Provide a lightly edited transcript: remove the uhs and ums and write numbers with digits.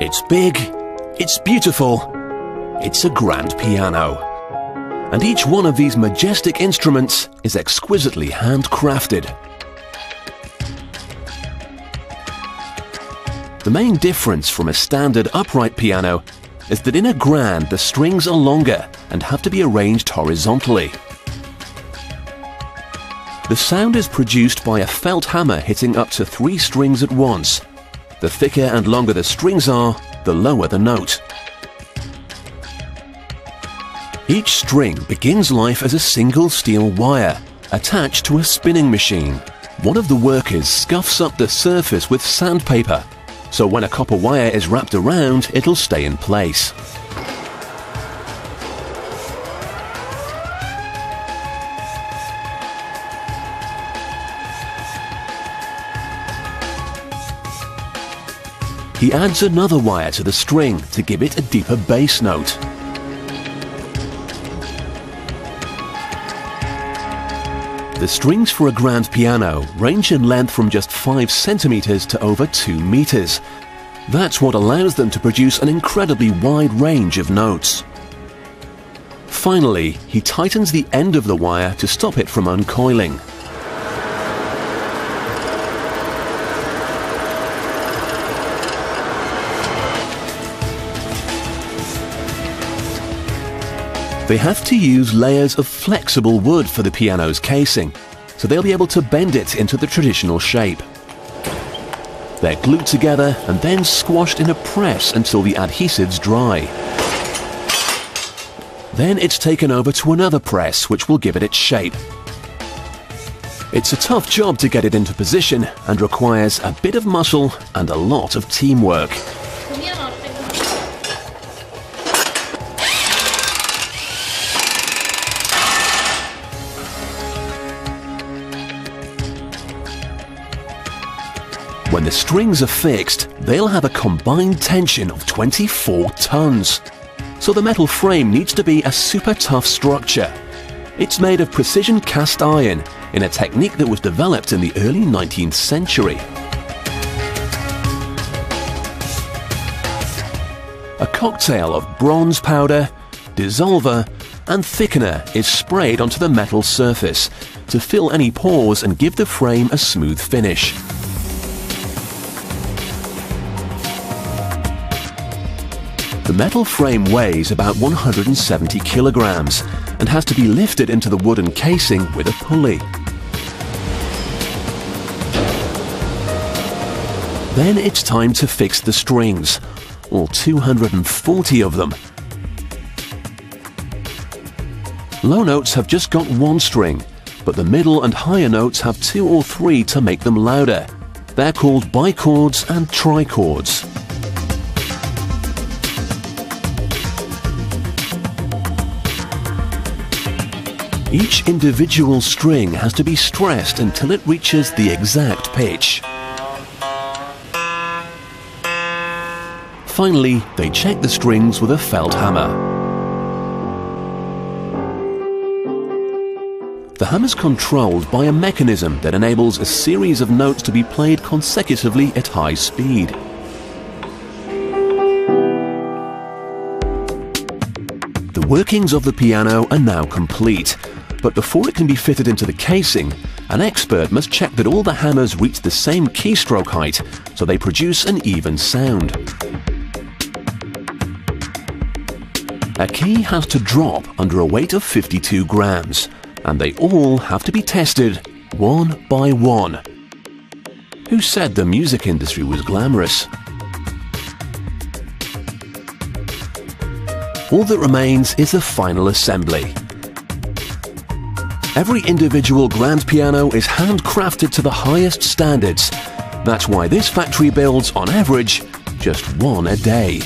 It's big, it's beautiful, it's a grand piano. And each one of these majestic instruments is exquisitely handcrafted. The main difference from a standard upright piano is that in a grand the strings are longer and have to be arranged horizontally. The sound is produced by a felt hammer hitting up to 3 strings at once. The thicker and longer the strings are, the lower the note. Each string begins life as a single steel wire attached to a spinning machine. One of the workers scuffs up the surface with sandpaper, so when a copper wire is wrapped around, it'll stay in place. He adds another wire to the string to give it a deeper bass note. The strings for a grand piano range in length from just 5 centimeters to over 2 meters. That's what allows them to produce an incredibly wide range of notes. Finally, he tightens the end of the wire to stop it from uncoiling. They have to use layers of flexible wood for the piano's casing, so they'll be able to bend it into the traditional shape. They're glued together and then squashed in a press until the adhesives dry. Then it's taken over to another press, which will give it its shape. It's a tough job to get it into position and requires a bit of muscle and a lot of teamwork. When the strings are fixed, they'll have a combined tension of 24 tons. So the metal frame needs to be a super tough structure. It's made of precision cast iron in a technique that was developed in the early 19th century. A cocktail of bronze powder, dissolver, and thickener is sprayed onto the metal surface to fill any pores and give the frame a smooth finish. The metal frame weighs about 170 kilograms and has to be lifted into the wooden casing with a pulley. Then it's time to fix the strings, all 240 of them. Low notes have just got 1 string, but the middle and higher notes have 2 or 3 to make them louder. They're called bichords and trichords. Each individual string has to be stressed until it reaches the exact pitch. Finally, they check the strings with a felt hammer. The hammer's controlled by a mechanism that enables a series of notes to be played consecutively at high speed. The workings of the piano are now complete. But before it can be fitted into the casing, an expert must check that all the hammers reach the same keystroke height so they produce an even sound. A key has to drop under a weight of 52 grams, and they all have to be tested one by one. Who said the music industry was glamorous? All that remains is the final assembly. Every individual grand piano is handcrafted to the highest standards. That's why this factory builds, on average, just 1 a day.